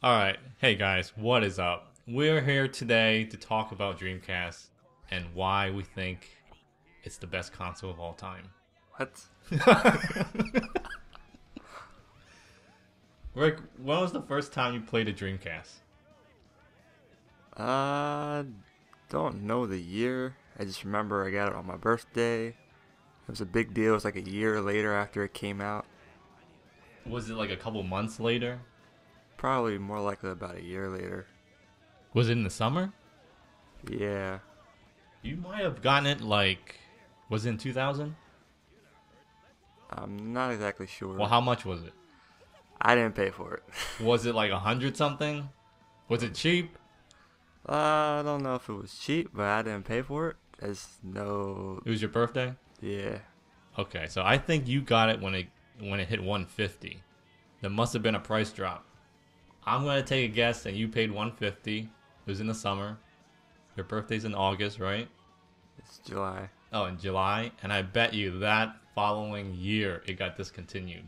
Alright, hey guys, what is up? We're here today to talk about Dreamcast and why we think it's the best console of all time. What? Rick, when was the first time you played a Dreamcast? Don't know the year. I just remember I got it on my birthday. It was a big deal. It was like a year later after it came out. Was it like a couple months later? Probably more likely about a year later. Was it in the summer? Yeah. You might have gotten it like, was it in 2000? I'm not exactly sure. Well, how much was it? I didn't pay for it. Was it like 100 something? Was it cheap? I don't know if it was cheap, but I didn't pay for it. There's no... It was your birthday? Yeah. Okay, so I think you got it when it hit 150. There must have been a price drop. I'm gonna take a guess that you paid 150. It was in the summer. Your birthday's in August, right? It's July. Oh, in July, and I bet you that following year it got discontinued.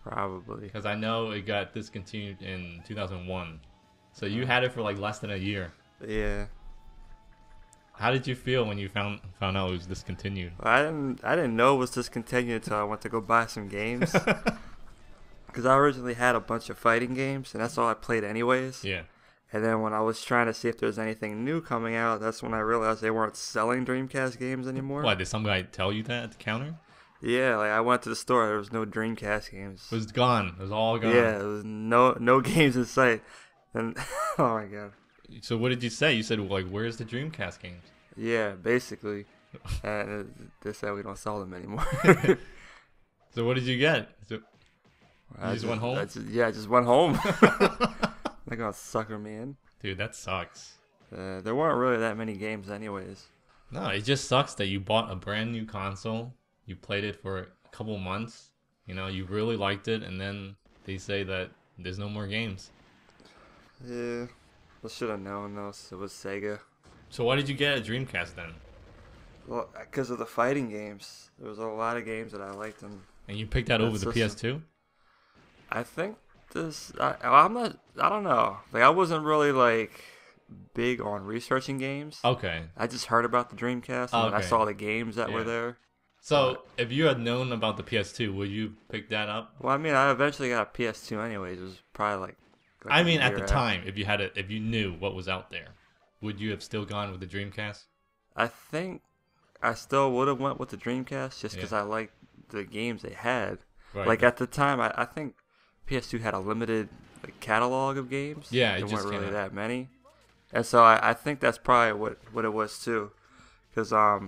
Probably. Because I know it got discontinued in 2001. So you had it for like less than a year. Yeah. How did you feel when you found out it was discontinued? I didn't know it was discontinued until I went to go buy some games. Because I originally had a bunch of fighting games, and that's all I played anyways. Yeah. And then when I was trying to see if there was anything new coming out, that's when I realized they weren't selling Dreamcast games anymore. Why, did some guy tell you that at the counter? Yeah, like I went to the store, there was no Dreamcast games. It was gone. It was all gone. Yeah, there was no games in sight. And oh my god. So what did you say? You said, like, where's the Dreamcast games? Yeah, basically. And they said we don't sell them anymore. So what did you get? So you just went home? I just went home. They're gonna sucker me in. Dude, that sucks. There weren't really that many games anyways. No, it just sucks that you bought a brand new console, you played it for a couple months, you really liked it, and then they say that there's no more games. Yeah, I should have known though. It was Sega. So why did you get a Dreamcast then? Well, because of the fighting games. There was a lot of games that I liked, and you picked that over the PS2? I think I don't know. Like, I wasn't really like big on researching games. Okay. I just heard about the Dreamcast and I saw the games that were there. So if you had known about the PS2, would you pick that up? Well, I mean, I eventually got a PS2 anyways. It was probably like I mean, a at the year time, if you knew what was out there, would you have still gone with the Dreamcast? I think I still would have went with the Dreamcast just because I liked the games they had. Right. Like at the time, I think PS2 had a limited catalog of games. Yeah, there it just weren't really came out. that many, and so I think that's probably what it was too, because I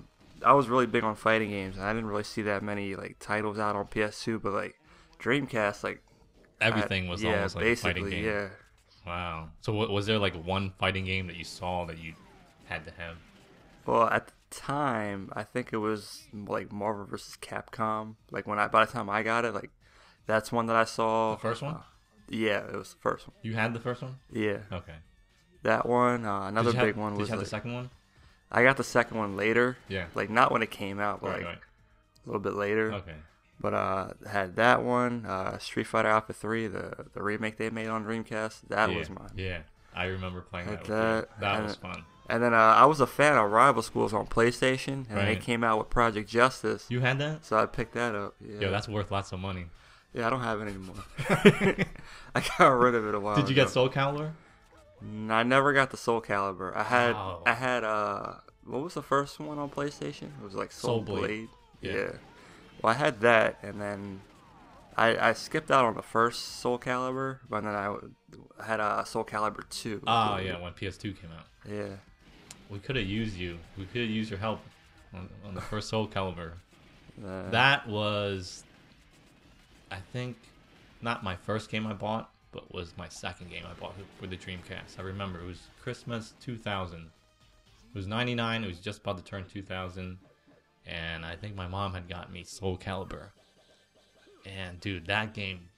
was really big on fighting games, and I didn't really see that many titles out on PS2, but Dreamcast Everything was almost like a fighting game. Yeah. Wow. So was there like one fighting game that you saw that you had to have? Well, at the time, I think it was like Marvel vs. Capcom. By the time I got it, that's one that I saw. The first one? Yeah, it was the first one. You had the first one? Yeah. Okay. That one. Another big one was. Did you have the second one? I got the second one later. Yeah. Not when it came out, but right. a little bit later. Okay. But had that one, Street Fighter Alpha 3, the remake they made on Dreamcast. That was mine. Yeah. I remember playing that. That was fun. And then I was a fan of Rival Schools on PlayStation, and they Right. came out with Project Justice. You had that? So I picked that up. Yeah. Yo, that's worth lots of money. Yeah, I don't have it anymore. I got rid of it a while ago. Did you get Soul Calibur? I never got the Soul Calibur. I Wow. had what was the first one on PlayStation? It was like Soul Blade. Yeah. Well, I had that, and then I skipped out on the first Soul Calibur, but then I had a Soul Calibur 2. Oh, yeah, when PS2 came out. Yeah. We could have used you. We could have used your help on the first Soul Calibur. That was, I think, not my first game I bought, but was my second game I bought for the Dreamcast. I remember it was Christmas 2000. It was 99. It was just about to turn 2000. And I think my mom had got me Soul Calibur. And dude, that game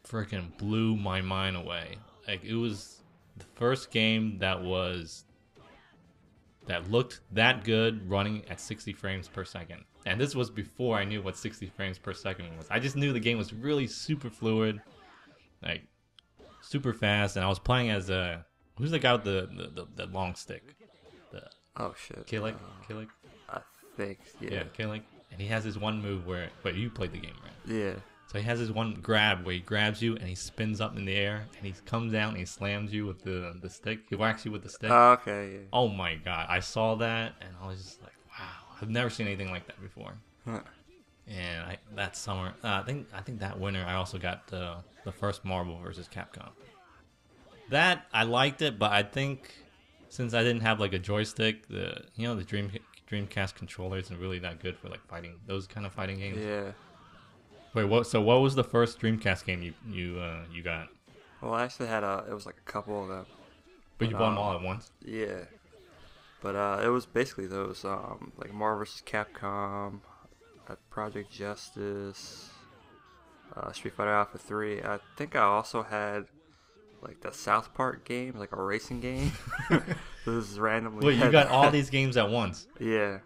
freaking blew my mind away. It was the first game that looked that good running at 60 frames per second. And this was before I knew what 60 frames per second was. I just knew the game was really super fluid. super fast, and I was playing as who's the guy with the long stick? Oh shit. Killick? I think, yeah. Yeah, Killick. And he has this one move where, but you played the game, right? Yeah. So he has this one grab where he grabs you and he spins up in the air and he comes down and he slams you with the stick. He whacks you with the stick. Oh, okay, yeah. Oh my god, I saw that and I was just like, wow, I've never seen anything like that before. Huh. And that summer, I think that winter, I also got the first Marvel vs. Capcom. That I liked it, but I think since I didn't have like a joystick, the Dreamcast controller isn't really that good for like fighting those kind of fighting games. Yeah. Wait, what? So what was the first Dreamcast game you got? Well, I actually had it was like a couple of them. But you bought them all at once? Yeah. But it was basically those like Marvel vs. Capcom, Project Justice, Street Fighter Alpha 3. I think I also had like the South Park game, like a racing game. This is randomly. Wait, you got all these games at once? Yeah.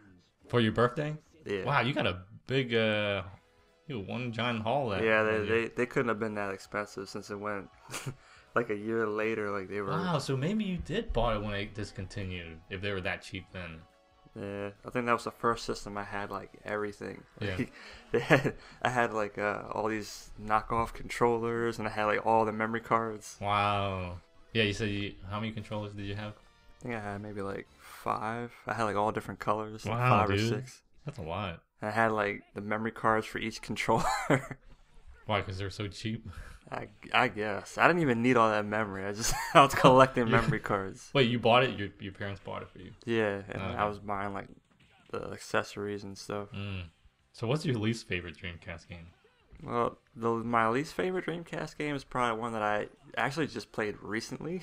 For your birthday? Yeah. Wow, you got a big one giant haul there. Yeah, they couldn't have been that expensive since it went like a year later. Like they were. Wow, so maybe you did buy it when it discontinued. If they were that cheap then. Yeah, I think that was the first system I had like everything. Yeah. I had like all these knockoff controllers, and I had like all the memory cards. Wow. Yeah, you said how many controllers did you have? I think I had maybe like 5. I had like all different colors. Wow, like 5 dude. or 6. That's a lot. And I had like the memory cards for each controller. Why? Because they're so cheap? I guess. I didn't even need all that memory. I was collecting memory cards. Wait, you bought it? Your parents bought it for you? Yeah, and I was buying like the accessories and stuff. So what's your least favorite Dreamcast game? Well, my least favorite Dreamcast game is probably one that I actually just played recently.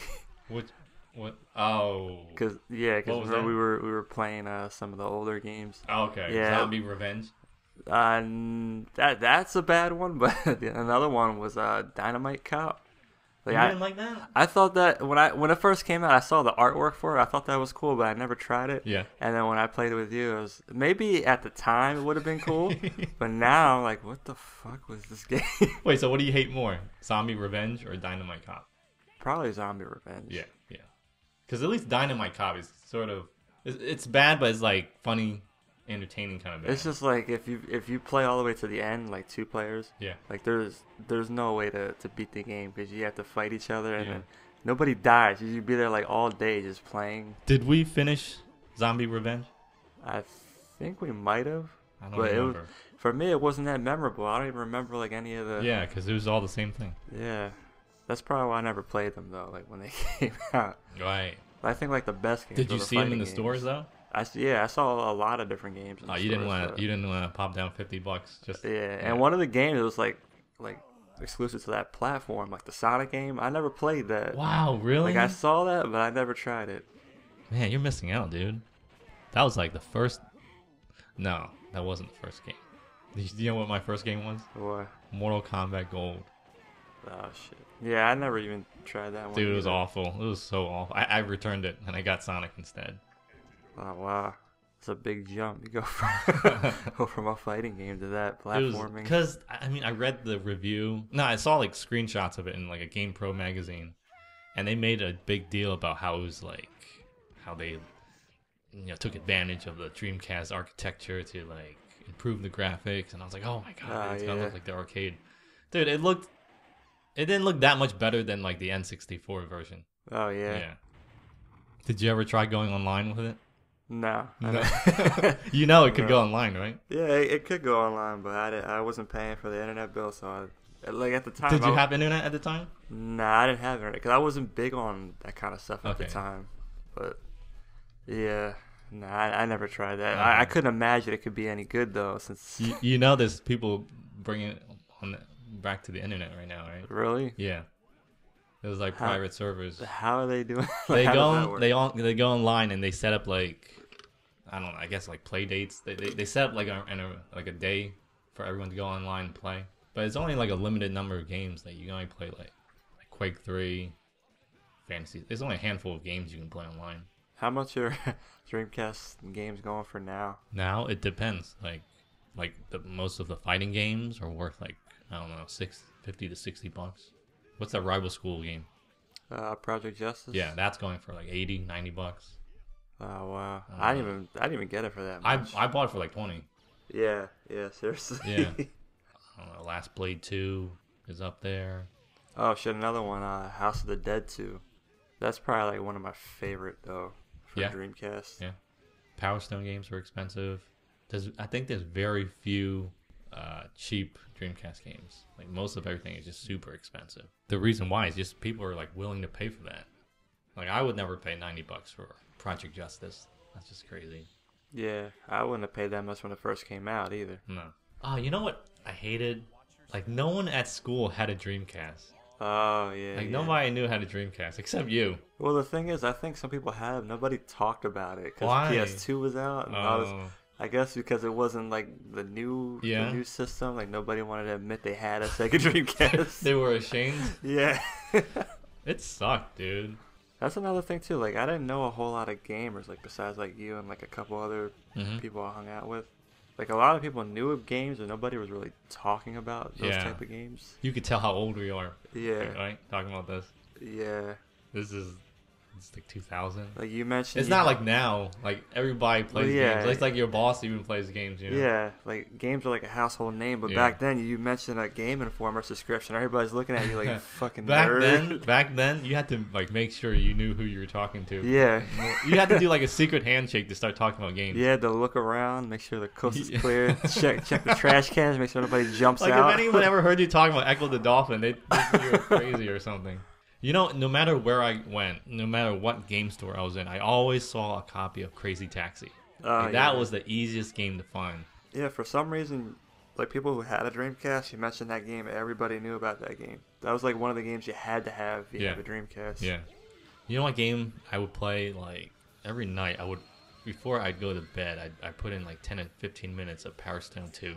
What? Oh. Because we were playing some of the older games. Oh, okay. Yeah. Zombie Revenge. That's a bad one, but another one was Dynamite Cop. Like, you didn't like that? I thought that when it first came out, I saw the artwork for it. I thought that was cool, but I never tried it. Yeah. And then when I played it with you, it was maybe at the time it would have been cool, but now I'm like, what the fuck was this game? Wait, so what do you hate more, Zombie Revenge or Dynamite Cop? Probably Zombie Revenge. Yeah. Because at least Dynamite Cop is sort of it's bad, but it's like funny, entertaining kind of bad. It's just like if you play all the way to the end, like 2 players. Yeah. Like there's no way to beat the game because you have to fight each other and then nobody dies. You'd be there like all day just playing. Did we finish Zombie Revenge? I think we might have. I don't remember. For me, it wasn't that memorable. I don't even remember like any of the. Yeah, because it was all the same thing. Yeah. That's probably why I never played them though. Like when they came out. Right. But I think like the best games. Did you see them in the stores though? I saw a lot of different games. You didn't want to pop down $50 just. Yeah, and one of the games was like exclusive to that platform, like the Sonic game. I never played that. Wow, really? Like I saw that, but I never tried it. Man, you're missing out, dude. That was like the first. No, that wasn't the first game. Do you know what my first game was? What? Mortal Kombat Gold. Oh shit. Yeah, I never even tried that one. Dude, it was awful. It was so awful. I returned it and I got Sonic instead. Oh wow, it's a big jump. You go from a fighting game to that platforming. Because I read the review. No, I saw like screenshots of it in like a GamePro magazine, and they made a big deal about how it was like how they took advantage of the Dreamcast architecture to like improve the graphics, and I was like, oh my god, it's gonna look like the arcade. Dude, it didn't look that much better than like the N64 version. Oh yeah. Did you ever try going online with it? No. It could go online, right? Yeah, it could go online, but I wasn't paying for the internet bill, so at the time. Did you have internet at the time? Nah, I didn't have internet because I wasn't big on that kind of stuff at the time. But yeah, nah, I never tried that. I couldn't imagine it could be any good though, since there's people bringing it back to the internet right now, right? Really? Yeah. It was like private servers. How are they doing? They go online and they set up like, I don't know, I guess like play dates. They set up like a day for everyone to go online and play. But it's only like a limited number of games that you can only play like Quake 3, Fantasy. There's only a handful of games you can play online. How much are Dreamcast games going for now? Now it depends. Like most of the fighting games are worth like, I don't know, $50 to $60. What's that Rival School game? Project Justice. Yeah, that's going for like 80, 90 bucks. Oh wow! I didn't even get it for that much. I bought it for like 20. Yeah, seriously. Yeah. I don't know, Last Blade 2 is up there. Oh shit! Another one. House of the Dead 2. That's probably like one of my favorite though for Dreamcast. Yeah. Power Stone games were expensive. I think there's very few cheap Dreamcast games. Like most of everything is just super expensive. The reason why is just people are like willing to pay for that. Like I would never pay 90 bucks for Project Justice. That's just crazy. Yeah, I wouldn't have paid that much when it first came out either. No. Oh, you know what I hated? Like no one at school had a Dreamcast. Oh yeah. Like nobody knew how to Dreamcast except you. Well, the thing is, I think some people have. Nobody talked about it because PS2 was out, and I guess because it wasn't like the new system. Like nobody wanted to admit they had a Sega Dreamcast. They were ashamed. Yeah. It sucked, dude. That's another thing too. Like I didn't know a whole lot of gamers, like besides like you and like a couple other people I hung out with. Like a lot of people knew of games, and nobody was really talking about those type of games. You could tell how old we are. Yeah. Right? Talking about this. Yeah. It's like 2000. Like you mentioned. It's not like now. Like everybody plays games. It's like your boss even plays games. You know? Yeah. Like games are like a household name, but back then you mentioned a Game Informer subscription. Everybody's looking at you like a fucking nerd. Back then, you had to like make sure you knew who you were talking to. Yeah. You had to do like a secret handshake to start talking about games. You had to look around, make sure the coast is clear, check the trash cans, make sure nobody jumps like out. Like if anyone ever heard you talking about Echo the Dolphin, they'd think you were crazy or something. You know, no matter where I went, no matter what game store I was in, I always saw a copy of Crazy Taxi. That was the easiest game to find. Yeah, for some reason, like people who had a Dreamcast, you mentioned that game, everybody knew about that game. That was like one of the games you had to have if you have a Dreamcast. Yeah. You know what game I would play like every night? Before I'd go to bed, I'd put in like 10 to 15 minutes of Power Stone 2.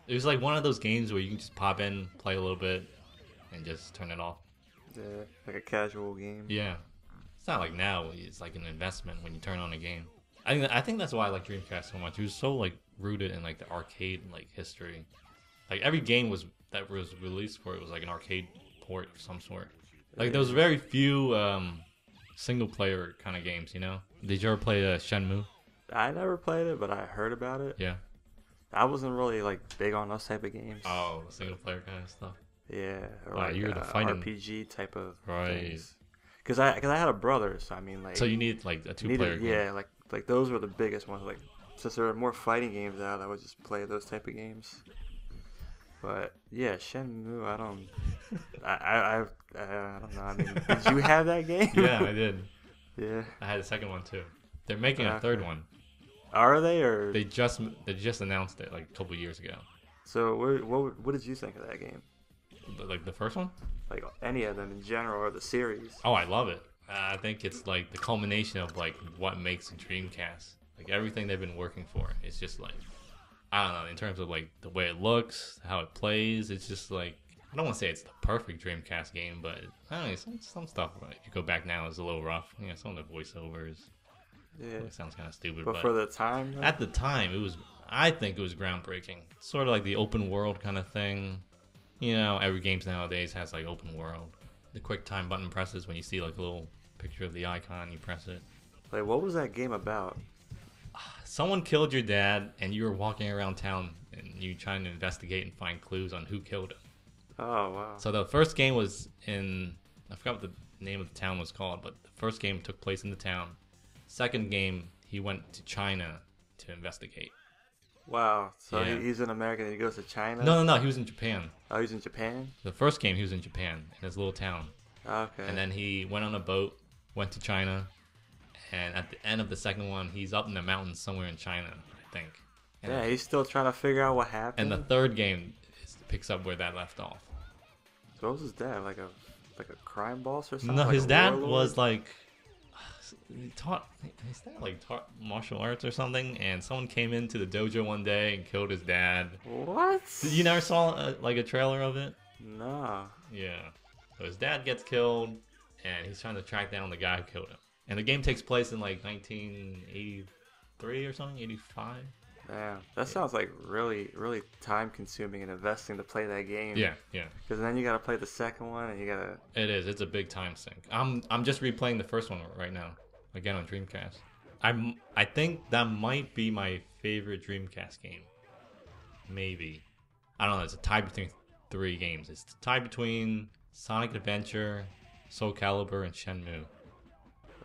It was like one of those games where you can just pop in, play a little bit, and just turn it off. Yeah, like a casual game. Yeah. It's not like now. It's like an investment when you turn on a game. I think that's why I like Dreamcast so much. It was so like rooted in like the arcade like history. Like every game that was released for it was like an arcade port of some sort. Like there was very few single player kind of games, you know? Did you ever play Shenmue? I never played it, but I heard about it. Yeah. I wasn't really like big on those type of games. Oh, single player kind of stuff. Yeah, or like you're the fighting RPG type of right. things. Because I had a brother, so I mean like. So you need like a 2-player game. Yeah, like those were the biggest ones. Like since there were more fighting games out, I would just play those type of games. But yeah, Shenmue, I don't know. I mean, did you have that game? Yeah, I did. Yeah. I had a second one too. They're making a third one. Are they or? They just announced it like a couple years ago. So what did you think of that game? Like the first one? Like any of them in general or the series? Oh, I love it. I think it's like the culmination of like what makes a Dreamcast. Like everything they've been working for. It's just like, I don't know, in terms of like the way it looks, how it plays. It's just like, I don't want to say it's the perfect Dreamcast game, but I don't know, some stuff, if you go back now, is a little rough. You know, some of the voiceovers. Yeah. It sounds kind of stupid. But for the time? Though? At the time, I think it was groundbreaking. Sort of like the open world kind of thing. You know, every game nowadays has like open world. The quick time button presses when you see like a little picture of the icon, you press it. Like, what was that game about? Someone killed your dad, and you were walking around town, and you trying to investigate and find clues on who killed him. Oh, wow. So the first game was I forgot what the name of the town was called, but the first game took place in the town. Second game, he went to China to investigate. Wow. So he's an American and he goes to China? No. He was in Japan. Oh, he's in Japan? The first game, he was in Japan, in his little town. Okay. And then he went on a boat, went to China, and at the end of the second one, he's up in the mountains somewhere in China, I think. And yeah, he's still trying to figure out what happened. And the third game picks up where that left off. So what was his dad? Like a crime boss or something? No, like his dad was like... His dad like taught martial arts or something, and someone came into the dojo one day and killed his dad. What? You never saw like a trailer of it? No. Yeah. So his dad gets killed, and he's trying to track down the guy who killed him. And the game takes place in like 1983 or something, 85. Damn, that sounds like really, really time consuming and investing to play that game. Yeah, yeah. Because then you gotta play the second one, and you gotta. It is. It's a big time sink. I'm just replaying the first one right now, again on Dreamcast. I think that might be my favorite Dreamcast game. Maybe. I don't know. It's a tie between 3 games. It's a tie between Sonic Adventure, Soul Calibur, and Shenmue.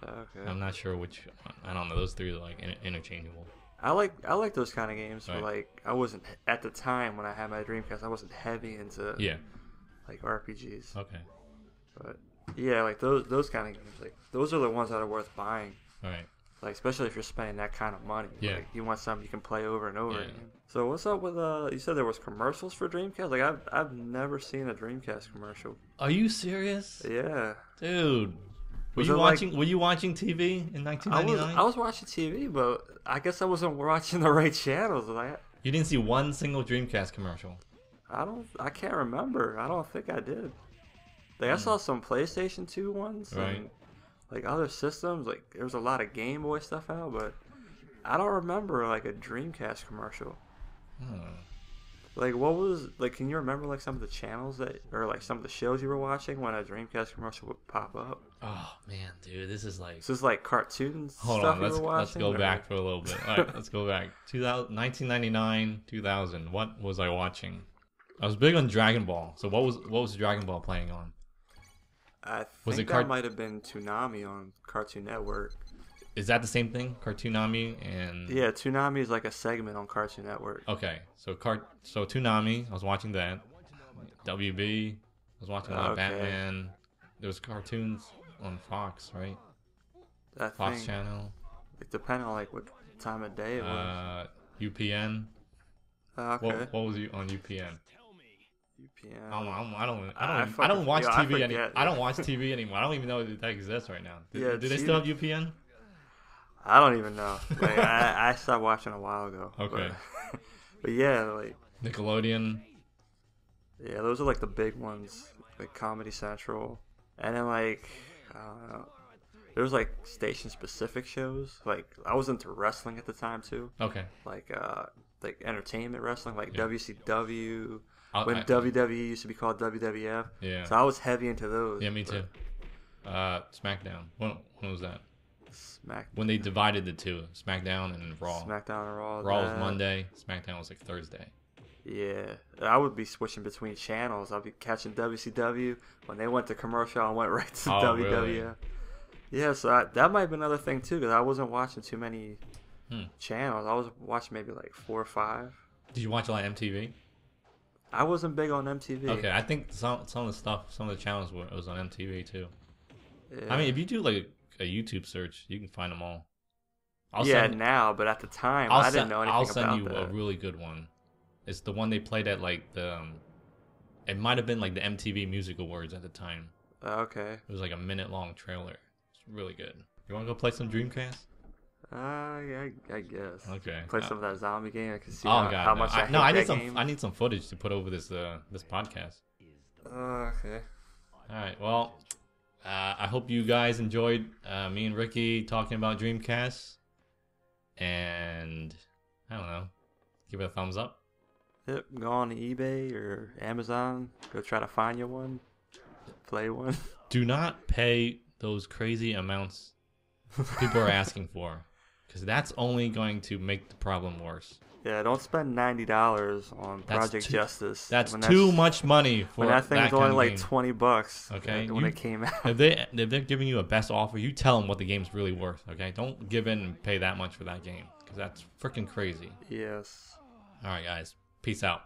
Okay. I'm not sure which. I don't know. Those 3 are like interchangeable. I like those kind of games, Right. but like I wasn't at the time when I had my Dreamcast. I wasn't heavy into like RPGs. Okay. But yeah, like those kind of games, like those are the ones that are worth buying. All right. Like especially if you're spending that kind of money. Yeah. Like, you want something you can play over and over Yeah. again. So what's up with you said there was commercials for Dreamcast? Like I've never seen a Dreamcast commercial. Are you serious, Yeah. dude? Were Was you it watching? Were you watching TV in 1999? I was watching TV, but I guess I wasn't watching the right channels. Like You didn't see one single Dreamcast commercial. I can't remember. I don't think I did. Like I saw some PlayStation 2 ones Right. and like other systems. Like there was a lot of Game Boy stuff out, but I don't remember like a Dreamcast commercial. Like what was like? Can you remember like some of the channels that or like some of the shows you were watching when a Dreamcast commercial would pop up? Oh man, dude, this is like. Is this like cartoons Hold stuff on, you were watching? let's go or- back for a little bit. All right, let's go back. 1999, 2000. What was I watching? I was big on Dragon Ball. So what was Dragon Ball playing on? I Was think it that might have been Toonami on Cartoon Network. Is that the same thing? Cartoonami and Yeah, Toonami is like a segment on Cartoon Network. Okay, so Toonami, I was watching that. WB, I was watching a lot of Okay. Batman. There was cartoons on Fox, right? That Fox thing, Channel. it depended on like what time of day it was. UPN. Okay. What was you on UPN? UPN. I don't watch yo, I TV forget. I don't watch TV anymore. I don't even know if that exists right now. Yeah, Do they it's still have UPN? I don't even know. Like I stopped watching a while ago. Okay. But yeah, like Nickelodeon. yeah, those are like the big ones, like Comedy Central, and then like I don't know. There was like station specific shows. Like I was into wrestling at the time too. Okay. Like entertainment wrestling, like Yeah. WCW. I- When I- WWE used to be called WWF. Yeah. So I was heavy into those. Yeah, me too. SmackDown. When was that? Smack, When they divided the two, SmackDown and Raw. SmackDown and Raw. Raw was that. Monday. SmackDown was like Thursday. Yeah. I would be switching between channels. I'd be catching WCW. When they went to commercial, I went right to Oh, WWF. really? Yeah, so that might be another thing too, because I wasn't watching too many Hmm. channels. I was watching maybe like 4 or 5. Did you watch a lot of MTV? I wasn't big on MTV. Okay, I think some of the stuff, some of the channels was on MTV too. Yeah. I mean, if you do like a YouTube search, you can find them all. Now, but at the time, I didn't know anything I'll about send you that. a really good one. It's the one they played at like the. It might have been like the MTV Music Awards at the time. Okay. It was like a minute-long trailer. It's really good. You want to go play some Dreamcast? I guess. Okay. Play some of that zombie game. I can see Oh how god, much I hate I need that game. I need some footage to put over this this podcast. Okay. All right. Well, I hope you guys enjoyed me and Ricky talking about Dreamcast. And I don't know, give it a thumbs up. Yep. Go on eBay or Amazon. Go try to find you one. Play one. Do not pay those crazy amounts people are asking for, because that's only going to make the problem worse. Yeah. Don't spend $90 on That's Project too- Justice. That's when too much money for When that thing was kind only of like game. $20. Okay, When you- it came out. If they're giving you a best offer, you tell them what the game's really worth. Okay, don't give in and pay that much for that game, because that's freaking crazy. Yes. All right, guys, peace out.